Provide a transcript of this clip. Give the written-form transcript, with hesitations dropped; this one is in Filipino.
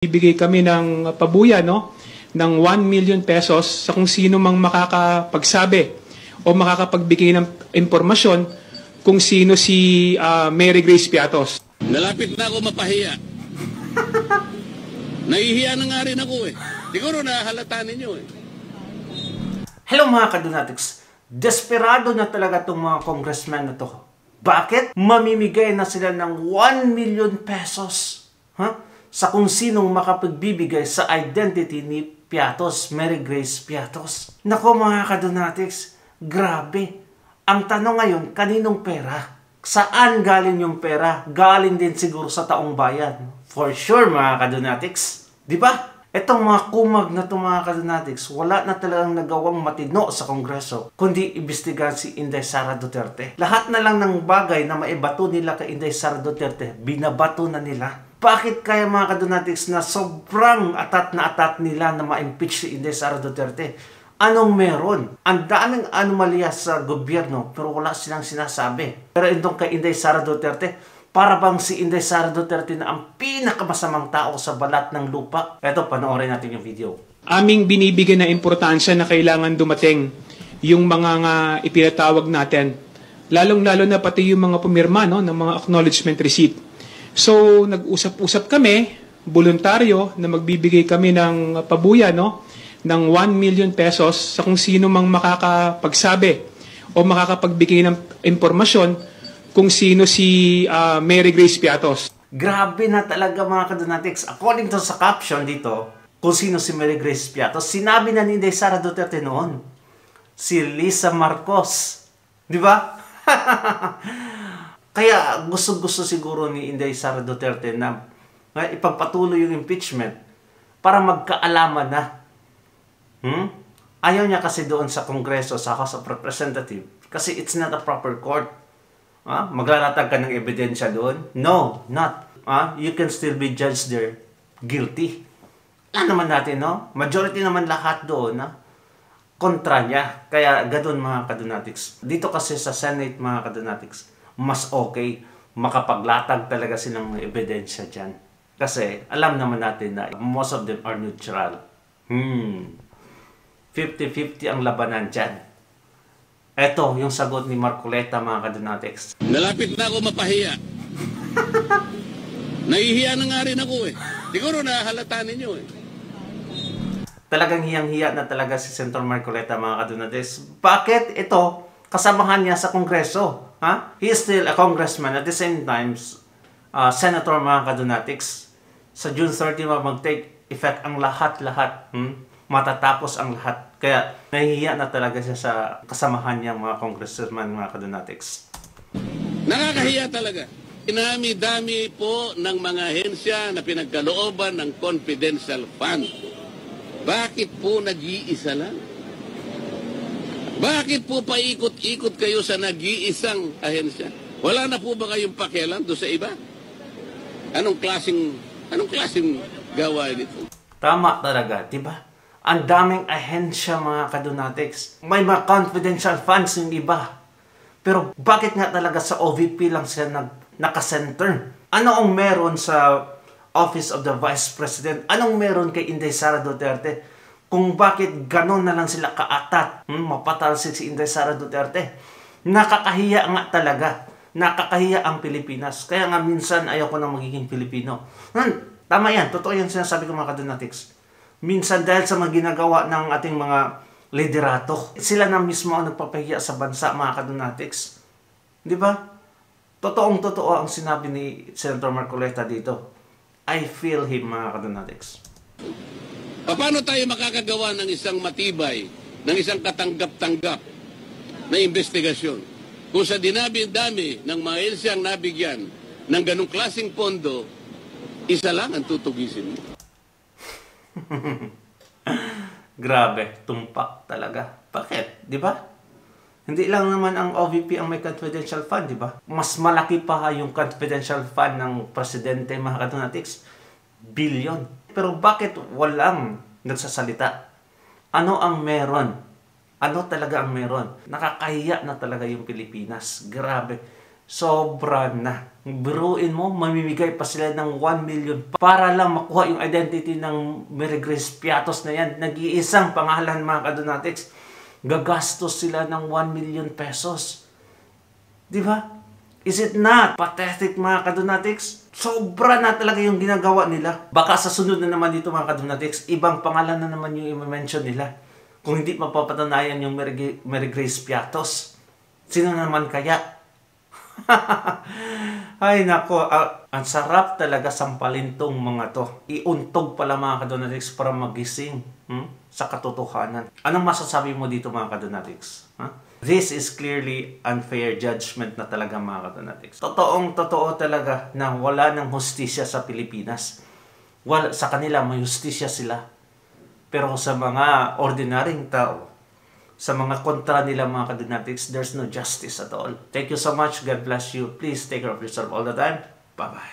Ibigay kami ng pabuya ng 1 million pesos sa kung sino mang makakapagsabi o makakapagbigay ng impormasyon kung sino si Mary Grace Piatos. Nalapit na ako mapahiya. Nahihiya na nga rin ako eh. Siguro nahalata ninyo eh. Hello mga kadunatics. Desperado na talaga itong mga congressmen na to. Bakit? Mamimigay na sila ng 1 million pesos. Sa kung sinong makapagbibigay sa identity ni Piatos, Mary Grace Piatos. Nako mga kadunatics, grabe. Ang tanong ngayon, kaninong pera? Saan galing yung pera? Galing din siguro sa taong bayan. For sure mga kadunatics. Di ba? Itong mga kumag na itong mga kadunatics, wala na talagang nagawang matino sa Kongreso, kundi imbestigahan si Inday Sara Duterte. Lahat na lang ng bagay na maibato nila kay Inday Sara Duterte, binabato na nila. Bakit kaya mga kadunatics na sobrang atat nila na ma-impeach si Inday Sara Duterte? Anong meron? Ang daming anomalya sa gobyerno pero wala silang sinasabi. Pero itong kay Inday Sara Duterte, para bang si Inday Sara Duterte na ang pinakamasamang tao sa balat ng lupa? Eto, panoorin natin yung video. Aming binibigyan na importansya na kailangan dumating yung mga ipinatawag natin. Lalong-lalo na pati yung mga pumirma ng mga acknowledgement receipt. So, nag-usap-usap kami, voluntaryo, na magbibigay kami ng pabuya ng 1 million pesos sa kung sino mang makakapagsabi o makakapagbigay ng impormasyon kung sino si Mary Grace Piatos. Grabe na talaga mga kadunatics. According to sa caption dito, kung sino si Mary Grace Piatos, sinabi na ni Inday Sara Duterte noon, si Lisa Marcos. Di ba? Kaya gusto siguro ni Inday Sara Duterte na ipagpatuloy yung impeachment para magkaalaman na. Ayaw niya kasi doon sa Kongreso, sa House of Representatives, kasi it's not a proper court. Maglalatag ka ng ebidensya doon? No, not. You can still be judged there guilty. Alam naman natin, no? Majority naman lahat doon, kontra niya. Kaya ganun mga kadunatics. Dito kasi sa Senate mga kadunatics, mas okay makapaglatag talaga silang ebidensya dyan. Kasi alam naman natin na most of them are neutral. 50-50 ang labanan dyan. Eto, yung sagot ni Marcoleta mga kadunatics. Nalapit na ako mapahiya. Nahihiya na nga rin ako eh. Siguro nahalata ninyo eh. Talagang hiyang-hiya na talaga si Senator Marcoleta mga kadunatics. Bakit ito? Kasamahan niya sa Kongreso. He is still a congressman. At the same time, Senator mga kadunatics. Sa June 30 mag-take effect ang lahat-lahat. Matatapos ang lahat. Kaya nahihiya na talaga siya sa kasamahan niyang mga congressman mga kadunatics. Nakakahiya talaga. Inami-dami po ng mga ahensya na pinagkalooban ng confidential fund. Bakit po nag-iisa lang? Bakit po paikot-ikot kayo sa nag-iisang ahensya? Wala na po ba kayong pakialam doon sa iba? Anong klaseng gawain ito? Tama talaga, di ba? Ang daming ahensya mga kadunatics. May mga confidential funds yung iba. Pero bakit nga talaga sa OVP lang siya nakasenter? Ano ang meron sa Office of the Vice President? Anong meron kay Inday Sara Duterte? Kung bakit ganon na lang sila kaatat, mapatalsik si Inday Sara Duterte. Nakakahiya nga talaga. Nakakahiya ang Pilipinas. Kaya nga minsan ayaw ko na magiging Pilipino. Tama yan. Totoo yan sinasabi ko mga kadunatics. Minsan dahil sa mga ginagawa ng ating mga liderato, sila na mismo ang nagpapahiya sa bansa mga kadunatics. Di ba? Totoong-totoo ang sinabi ni Senator Marcoleta dito. I feel him mga kadunatics. Paano tayo makakagawa ng isang matibay, ng isang katanggap-tanggap na investigasyon? Kung sa dinabi-dami ng mga ensyang nabigyan ng ganong klaseng pondo, isa lang ang tutugisin mo. Grabe, tumpak talaga. Bakit? Di ba? Hindi lang naman ang OVP ang may confidential fund, di ba? Mas malaki pa yung confidential fund ng presidente mga kadunatics. Billion. Pero bakit walang nagsasalita? Ano ang meron? Ano talaga ang meron? Nakakahiya na talaga yung Pilipinas. Grabe. Sobra na. Biruin mo, mamimigay pa sila ng 1 million para lang makuha yung identity ng Mary Grace Piatos na yan. Nag-iisang pangalan mga kadonatics. Gagastos sila ng 1 million pesos. Di ba? Is it not pathetic mga kadonatics? Sobra na talaga yung ginagawa nila. Baka sa sunod na naman dito mga kadonatics, ibang pangalan na naman yung i-mention nila. Kung hindi mapapatunayan yung Mary Grace Piatos. Sino naman kaya? Ay nako, ang sarap talaga sampalin tong mga to. Iuntog pala mga kadonatics para magising sa katotohanan. Anong masasabi mo dito mga kadonatics? This is clearly unfair judgment na talaga mga kadonatics. Totoo talaga na wala ng hustisya sa Pilipinas. Sa kanila may hustisya sila. Pero sa mga ordinaryong tao, sa mga kontra nila mga kadonatics, there's no justice at all. Thank you so much. God bless you. Please take care of yourself all the time. Bye-bye.